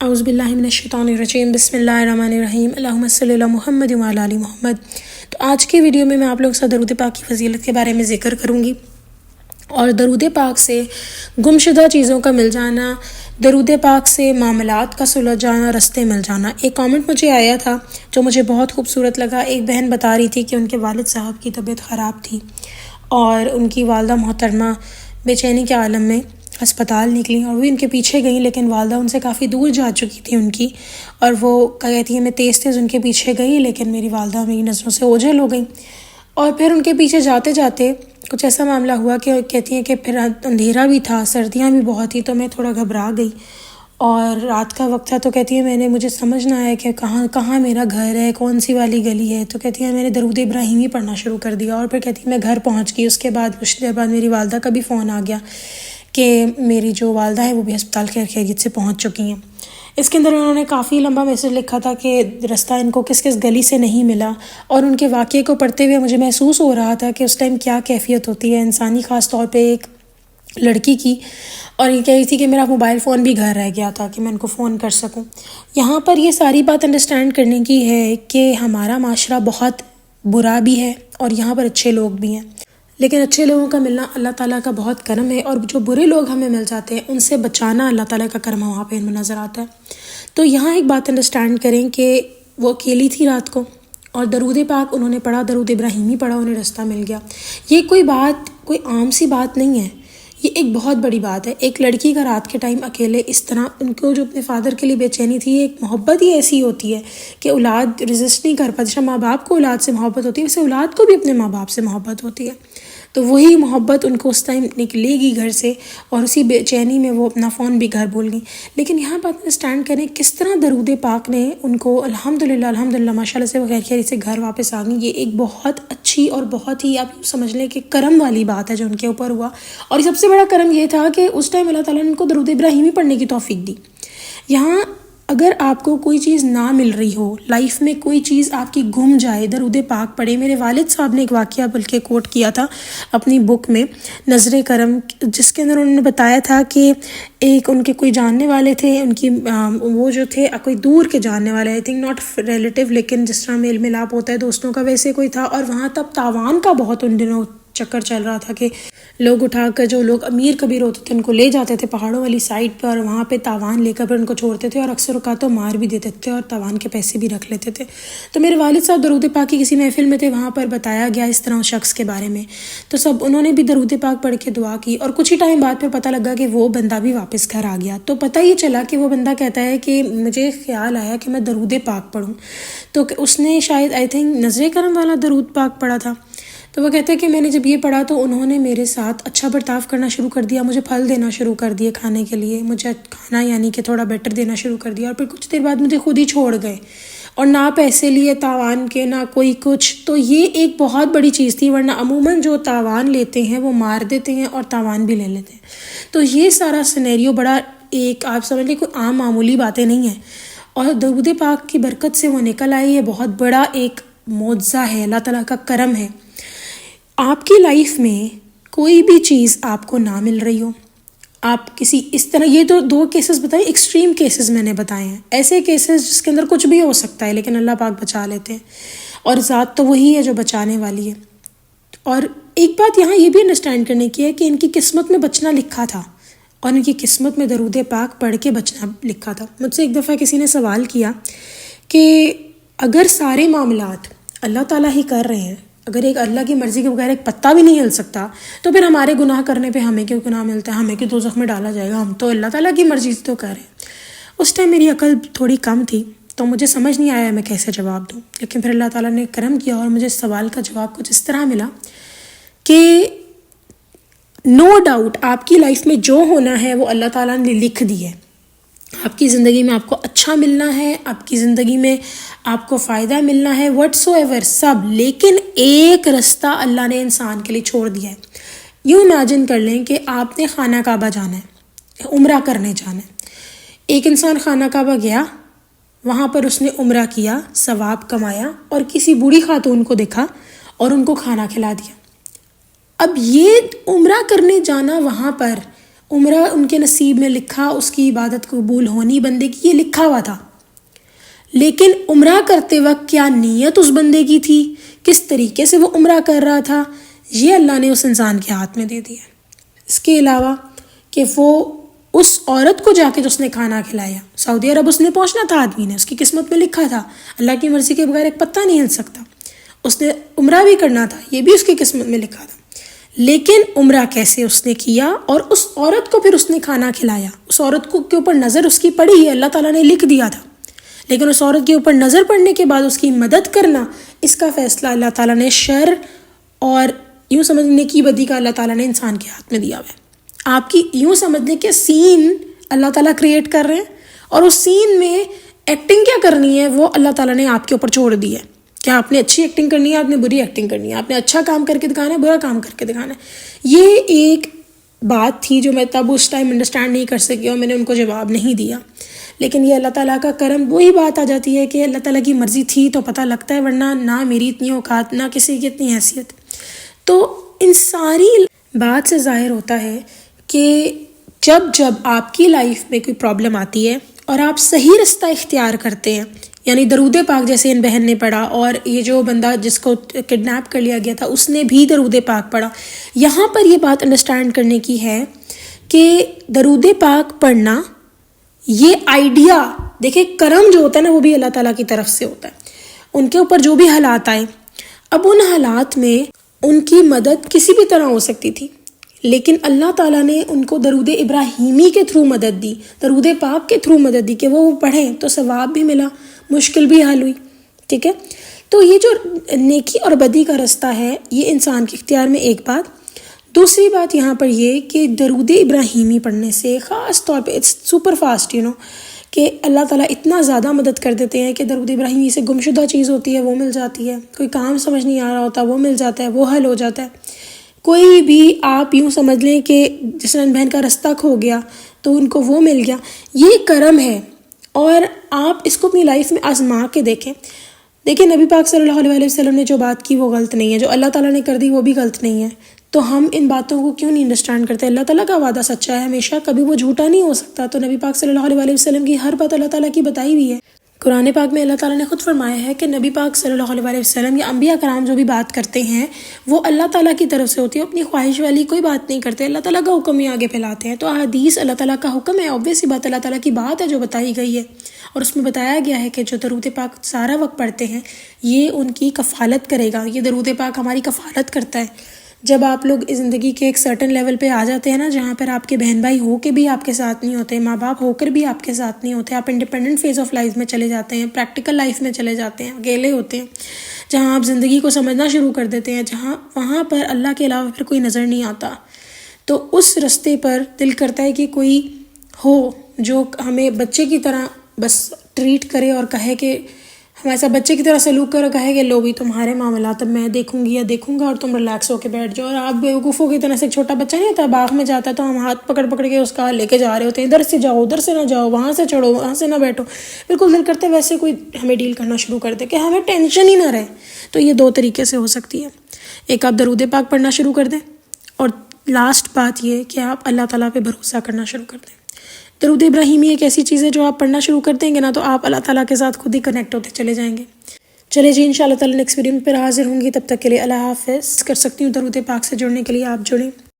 اعوذ باللہ من الشیطان الرجیم، بسم اللہ الرحمن الرحیم، اللہم صلی علی محمد وعلی آل محمد۔ تو آج کی ویڈیو میں آپ لوگوں کے ساتھ درود پاک کی فضیلت کے بارے میں ذکر کروں گی، اور درود پاک سے گمشدہ چیزوں کا مل جانا، درود پاک سے معاملات کا سلجھ جانا، رستے مل جانا۔ ایک کامنٹ مجھے آیا تھا جو مجھے بہت خوبصورت لگا۔ ایک بہن بتا رہی تھی کہ ان کے والد صاحب کی طبیعت خراب تھی اور ان کی والدہ محترمہ بے چینی کے عالم میں ہسپتال نکلی، اور وہ ان کے پیچھے گئیں، لیکن والدہ ان سے کافی دور جا چکی تھی ان کی، اور وہ کہتی ہیں میں تیز ان کے پیچھے گئی، لیکن میری والدہ میری نظروں سے اوجھل ہو گئیں۔ اور پھر ان کے پیچھے جاتے جاتے کچھ ایسا معاملہ ہوا کہ کہتی ہیں کہ پھر اندھیرا بھی تھا، سردیاں بھی بہت تھی، تو میں تھوڑا گھبرا گئی، اور رات کا وقت تھا۔ تو کہتی ہے مجھے سمجھ نہ آیا کہ کہاں میرا گھر ہے، کون سی والی گلی ہے۔ تو کہتی ہے میں نے درود ابراہیمی پڑھنا شروع کر دیا، اور پھر کہتی ہے میں گھر پہنچ گئی۔ اس کے بعد کچھ دیر بعد میری والدہ کا بھی فون آ گیا کہ میری جو والدہ ہے وہ بھی ہسپتال خیریت سے پہنچ چکی ہیں۔ اس کے اندر انہوں نے کافی لمبا میسج لکھا تھا کہ رستہ ان کو کس گلی سے نہیں ملا، اور ان کے واقعے کو پڑھتے ہوئے مجھے محسوس ہو رہا تھا کہ اس ٹائم کیا کیفیت ہوتی ہے انسانی، خاص طور پہ ایک لڑکی کی۔ اور یہ کہہ رہی تھی کہ میرا موبائل فون بھی گھر رہ گیا تھا کہ میں ان کو فون کر سکوں۔ یہاں پر یہ ساری بات انڈرسٹینڈ کرنے کی ہے کہ ہمارا معاشرہ بہت برا بھی ہے اور یہاں پر اچھے لوگ بھی ہیں، لیکن اچھے لوگوں کا ملنا اللہ تعالیٰ کا بہت کرم ہے، اور جو برے لوگ ہمیں مل جاتے ہیں ان سے بچانا اللہ تعالیٰ کا کرم وہاں پہ ہمیں نظر آتا ہے۔ تو یہاں ایک بات انڈرسٹینڈ کریں کہ وہ اکیلی تھی رات کو، اور درود پاک انہوں نے پڑھا، درود ابراہیمی پڑھا، انہیں رستہ مل گیا۔ یہ کوئی عام سی بات نہیں ہے، یہ ایک بہت بڑی بات ہے۔ ایک لڑکی کا رات کے ٹائم اکیلے اس طرح، ان کو جو اپنے فادر کے لیے بے چینی تھی، ایک محبت ہی ایسی ہوتی ہے کہ اولاد رزسٹ نہیں کر پاتی۔ جیسے ماں باپ کو اولاد سے محبت ہوتی ہے، ویسے اولاد کو بھی اپنے ماں باپ سے محبت ہوتی ہے۔ تو وہی محبت ان کو اس ٹائم نکلے گی گھر سے، اور اسی بے چینی میں وہ اپنا فون بھی گھر بھول گئی۔ لیکن یہاں بات اسٹینڈ کریں کس طرح درود پاک نے ان کو الحمدللہ ماشاءاللہ سے وہ خیر سے گھر واپس آ گئی۔ یہ ایک بہت اچھی اور بہت ہی آپ سمجھ لیں کہ کرم والی بات ہے جو ان کے اوپر ہوا۔ اور سب سے بڑا کرم یہ تھا کہ اس ٹائم اللہ تعالیٰ نے ان کو درود ابراہیمی پڑھنے کی توفیق دی۔ یہاں اگر آپ کو کوئی چیز نہ مل رہی ہو، لائف میں کوئی چیز آپ کی گم جائے، درود پاک پڑھے۔ میرے والد صاحب نے ایک واقعہ بلکہ کوٹ کیا تھا اپنی بک میں نظر کرم، جس کے اندر انہوں نے بتایا تھا کہ ایک ان کے کوئی جاننے والے تھے، ان کی وہ جو تھے کوئی دور کے جاننے والے، آئی تھنک ناٹ ریلیٹیو، لیکن جس طرح میل ملاپ ہوتا ہے دوستوں کا، ویسے کوئی تھا۔ اور وہاں تب تاوان کا بہت ان دنوں چکر چل رہا تھا کہ لوگ اٹھا کر، جو لوگ امیر کبیر ہوتے تھے ان کو لے جاتے تھے پہاڑوں والی سائڈ پر، اور وہاں پہ تاوان لے کر پھر ان کو چھوڑتے تھے، اور اکثر اوقات تو مار بھی دیتے تھے اور تاوان کے پیسے بھی رکھ لیتے تھے۔ تو میرے والد صاحب درود پاک کی کسی محفل میں تھے، وہاں پر بتایا گیا اس طرح اس شخص کے بارے میں، تو سب انہوں نے بھی درود پاک پڑھ کے دعا کی، اور کچھ ہی ٹائم بعد پھر پتہ لگا کہ وہ بندہ بھی واپس گھر آ گیا۔ تو پتہ یہ چلا کہ وہ بندہ کہتا ہے کہ مجھے خیال آیا کہ میں درود پاک پڑھوں، تو اس نے شاید آئی تھنک نظر کرم والا درود پاک پڑھا تھا۔ تو وہ کہتے ہیں کہ میں نے جب یہ پڑھا تو انہوں نے میرے ساتھ اچھا برتاؤ کرنا شروع کر دیا، مجھے پھل دینا شروع کر دیے کھانے کے لیے، مجھے کھانا یعنی کہ تھوڑا بیٹر دینا شروع کر دیا، اور پھر کچھ دیر بعد مجھے خود ہی چھوڑ گئے، اور نہ پیسے لیے تاوان کے، نہ کوئی کچھ۔ تو یہ ایک بہت بڑی چیز تھی، ورنہ عموماً جو تاوان لیتے ہیں وہ مار دیتے ہیں اور تاوان بھی لے لیتے ہیں۔ تو یہ سارا سینیریو بڑا ایک آپ سمجھ لیں کوئی عام معمولی باتیں نہیں ہیں، اور درود پاک کی برکت سے وہ نکل آئی۔ یہ بہت بڑا ایک معجزہ ہے، اللہ تعالیٰ کا کرم ہے۔ آپ کی لائف میں کوئی بھی چیز آپ کو نہ مل رہی ہو، آپ کسی اس طرح، یہ تو دو کیسز بتائیں، ایکسٹریم کیسز میں نے بتائے ہیں، ایسے کیسز جس کے اندر کچھ بھی ہو سکتا ہے لیکن اللہ پاک بچا لیتے ہیں، اور ذات تو وہی ہے جو بچانے والی ہے۔ اور ایک بات یہاں یہ بھی انڈرسٹینڈ کرنے کی ہے کہ ان کی قسمت میں بچنا لکھا تھا، اور ان کی قسمت میں درود پاک پڑھ کے بچنا لکھا تھا۔ مجھ سے ایک دفعہ کسی نے سوال کیا کہ اگر سارے معاملات اللہ تعالیٰ ہی کر رہے ہیں، اگر ایک اللہ کی مرضی کے بغیر ایک پتا بھی نہیں ہل سکتا، تو پھر ہمارے گناہ کرنے پہ ہمیں کیوں گناہ ملتا ہے، ہمیں کیوں دوزخ میں ڈالا جائے گا، ہم تو اللہ تعالیٰ کی مرضی سے تو کر رہے ہیں۔ اس ٹائم میری عقل تھوڑی کم تھی، تو مجھے سمجھ نہیں آیا میں کیسے جواب دوں، لیکن پھر اللہ تعالیٰ نے کرم کیا اور مجھے اس سوال کا جواب کچھ اس طرح ملا کہ نو ڈاؤٹ آپ کی لائف میں جو ہونا ہے وہ اللہ تعالیٰ نے لکھ دی ہے۔ آپ کی زندگی میں آپ کو اچھا ملنا ہے، آپ کی زندگی میں آپ کو فائدہ ملنا ہے، وٹ سو ایور سب، لیکن ایک رستہ اللہ نے انسان کے لیے چھوڑ دیا ہے۔ یوں امیجن کر لیں کہ آپ نے خانہ کعبہ جانا ہے، عمرہ کرنے جانا ہے۔ ایک انسان خانہ کعبہ گیا، وہاں پر اس نے عمرہ کیا، ثواب کمایا، اور کسی بوڑھی خاتون کو دیکھا اور ان کو کھانا کھلا دیا۔ اب یہ عمرہ کرنے جانا وہاں پر عمرہ ان کے نصیب میں لکھا، اس کی عبادت قبول ہونی بندے کی، یہ لکھا ہوا تھا، لیکن عمرہ کرتے وقت کیا نیت اس بندے کی تھی، کس طریقے سے وہ عمرہ کر رہا تھا، یہ اللہ نے اس انسان کے ہاتھ میں دے دیا۔ اس کے علاوہ کہ وہ اس عورت کو جا کے جو اس نے کھانا کھلایا، سعودی عرب اس نے پہنچنا تھا، آدمی نے، اس کی قسمت میں لکھا تھا، اللہ کی مرضی کے بغیر ایک پتہ نہیں ہل سکتا، اس نے عمرہ بھی کرنا تھا، یہ بھی اس کی قسمت میں لکھا تھا، لیکن عمرہ کیسے اس نے کیا، اور اس عورت کو پھر اس نے کھانا کھلایا، اس عورت کو کے اوپر نظر اس کی پڑی ہے، اللہ تعالیٰ نے لکھ دیا تھا، لیکن اس عورت کے اوپر نظر پڑنے کے بعد اس کی مدد کرنا، اس کا فیصلہ اللہ تعالیٰ نے شر اور یوں سمجھنے کی بدی کا اللہ تعالیٰ نے انسان کے ہاتھ میں دیا ہوا ہے۔ آپ کی یوں سمجھنے کے سین اللہ تعالیٰ کریٹ کر رہے ہیں، اور اس سین میں ایکٹنگ کیا کرنی ہے وہ اللہ تعالیٰ نے آپ کے اوپر چھوڑ دی ہے، کیا آپ نے اچھی ایکٹنگ کرنی ہے، آپ نے بری ایکٹنگ کرنی ہے، آپ نے اچھا کام کر کے دکھانا ہے، برا کام کر کے دکھانا ہے۔ یہ ایک بات تھی جو میں تب اس ٹائم انڈرسٹینڈ نہیں کر سکی اور میں نے ان کو جواب نہیں دیا، لیکن یہ اللہ تعالیٰ کا کرم، وہی بات آ جاتی ہے کہ اللہ تعالیٰ کی مرضی تھی تو پتہ لگتا ہے، ورنہ نہ میری اتنی اوقات، نہ کسی کی اتنی حیثیت۔ تو ان ساری بات سے ظاہر ہوتا ہے کہ جب آپ کی لائف میں کوئی پرابلم آتی ہے اور آپ صحیح رستہ اختیار کرتے ہیں، یعنی درود پاک جیسے ان بہن نے پڑھا، اور یہ جو بندہ جس کو کڈنیپ کر لیا گیا تھا اس نے بھی درود پاک پڑھا، یہاں پر یہ بات انڈرسٹینڈ کرنے کی ہے کہ درود پاک پڑھنا یہ آئیڈیا، دیکھیں کرم جو ہوتا ہے نا وہ بھی اللہ تعالیٰ کی طرف سے ہوتا ہے، ان کے اوپر جو بھی حالات آئے، اب ان حالات میں ان کی مدد کسی بھی طرح ہو سکتی تھی، لیکن اللہ تعالیٰ نے ان کو درود ابراہیمی کے تھرو مدد دی، درود پاک کے تھرو مدد دی کہ وہ پڑھیں تو ثواب بھی ملا، مشکل بھی حل ہوئی، ٹھیک ہے۔ تو یہ جو نیکی اور بدی کا رستہ ہے یہ انسان کے اختیار میں، ایک بات۔ دوسری بات یہاں پر یہ کہ درود ابراہیمی پڑھنے سے خاص طور پہ اٹس سپر فاسٹ، کہ اللہ تعالیٰ اتنا زیادہ مدد کر دیتے ہیں کہ درود ابراہیمی سے گمشدہ چیز ہوتی ہے وہ مل جاتی ہے، کوئی کام سمجھ نہیں آ رہا ہوتا وہ مل جاتا ہے، وہ حل ہو جاتا ہے، کوئی بھی آپ یوں سمجھ لیں کہ جس طرح بہن کا رستہ کھو گیا تو ان کو وہ مل گیا، یہ کرم ہے، اور آپ اس کو اپنی لائف میں آزما کے دیکھیں۔ دیکھیں نبی پاک صلی اللہ علیہ وسلم نے جو بات کی وہ غلط نہیں ہے، جو اللہ تعالیٰ نے کر دی وہ بھی غلط نہیں ہے، تو ہم ان باتوں کو کیوں نہیں انڈرسٹینڈ کرتے؟ اللہ تعالیٰ کا وعدہ سچا ہے ہمیشہ، کبھی وہ جھوٹا نہیں ہو سکتا، تو نبی پاک صلی اللہ علیہ وسلم کی ہر بات اللہ تعالیٰ کی بتائی ہوئی ہے۔ قرآن پاک میں اللہ تعالیٰ نے خود فرمایا ہے کہ نبی پاک صلی اللہ علیہ وسلم یا انبیاء کرام جو بھی بات کرتے ہیں وہ اللہ تعالیٰ کی طرف سے ہوتی ہے، اپنی خواہش والی کوئی بات نہیں کرتے، اللہ تعالیٰ کا حکم ہی آگے پھیلاتے ہیں۔ تو احادیث اللہ تعالیٰ کا حکم ہے، obvious سی بات اللہ تعالیٰ کی بات ہے جو بتائی گئی ہے، اور اس میں بتایا گیا ہے کہ جو درود پاک سارا وقت پڑھتے ہیں یہ ان کی کفالت کرے گا، یہ درود پاک ہماری کفالت کرتا ہے۔ جب آپ لوگ زندگی کے ایک سرٹن لیول پہ آ جاتے ہیں نا، جہاں پر آپ کے بہن بھائی ہو کے بھی آپ کے ساتھ نہیں ہوتے، ماں باپ ہو کر بھی آپ کے ساتھ نہیں ہوتے، آپ انڈیپینڈنٹ فیز آف لائف میں چلے جاتے ہیں، پریکٹیکل لائف میں چلے جاتے ہیں، اکیلے ہوتے ہیں، جہاں آپ زندگی کو سمجھنا شروع کر دیتے ہیں، وہاں پر اللہ کے علاوہ پھر کوئی نظر نہیں آتا، تو اس رستے پر دل کرتا ہے کہ کوئی ہو جو ہمیں بچے کی طرح بس ٹریٹ کرے اور کہے کہ ہمارے ساتھ بچے کی طرح سلوک کرو، کہے کہ لو بھی تمہارے معاملات اب میں دیکھوں گی یا دیکھوں گا اور تم ریلیکس ہو کے بیٹھ جاؤ، اور آپ بیوقوفوں کی طرح سے، ایک چھوٹا بچہ نہیں ہوتا باغ میں جاتا ہے تو ہم ہاتھ پکڑ کے اس کا لے کے جا رہے ہوتے ہیں، ادھر سے جاؤ ادھر سے نہ جاؤ، وہاں سے چڑھو وہاں سے نہ بیٹھو، بالکل دل کرتے ویسے کوئی ہمیں ڈیل کرنا شروع کر دے کہ ہمیں ٹینشن ہی نہ رہے۔ تو یہ دو طریقے سے ہو سکتی ہے، ایک آپ درود پاک پڑھنا شروع کر دیں، اور لاسٹ بات یہ کہ آپ اللہ تعالیٰ پہ بھروسہ کرنا شروع کر دیں۔ درود ابراہیمی ایک ایسی چیز ہے جو آپ پڑھنا شروع کر دیں گے نا تو آپ اللہ تعالیٰ کے ساتھ خود ہی کنیکٹ ہوتے چلے جائیں گے۔ چلے جی انشاءاللہ تعالیٰ نیکسٹ ویڈیو میں پھر حاضر ہوں گی، تب تک کے لیے اللہ حافظ۔ کر سکتی ہوں درود پاک سے جڑنے کے لیے آپ جڑیں۔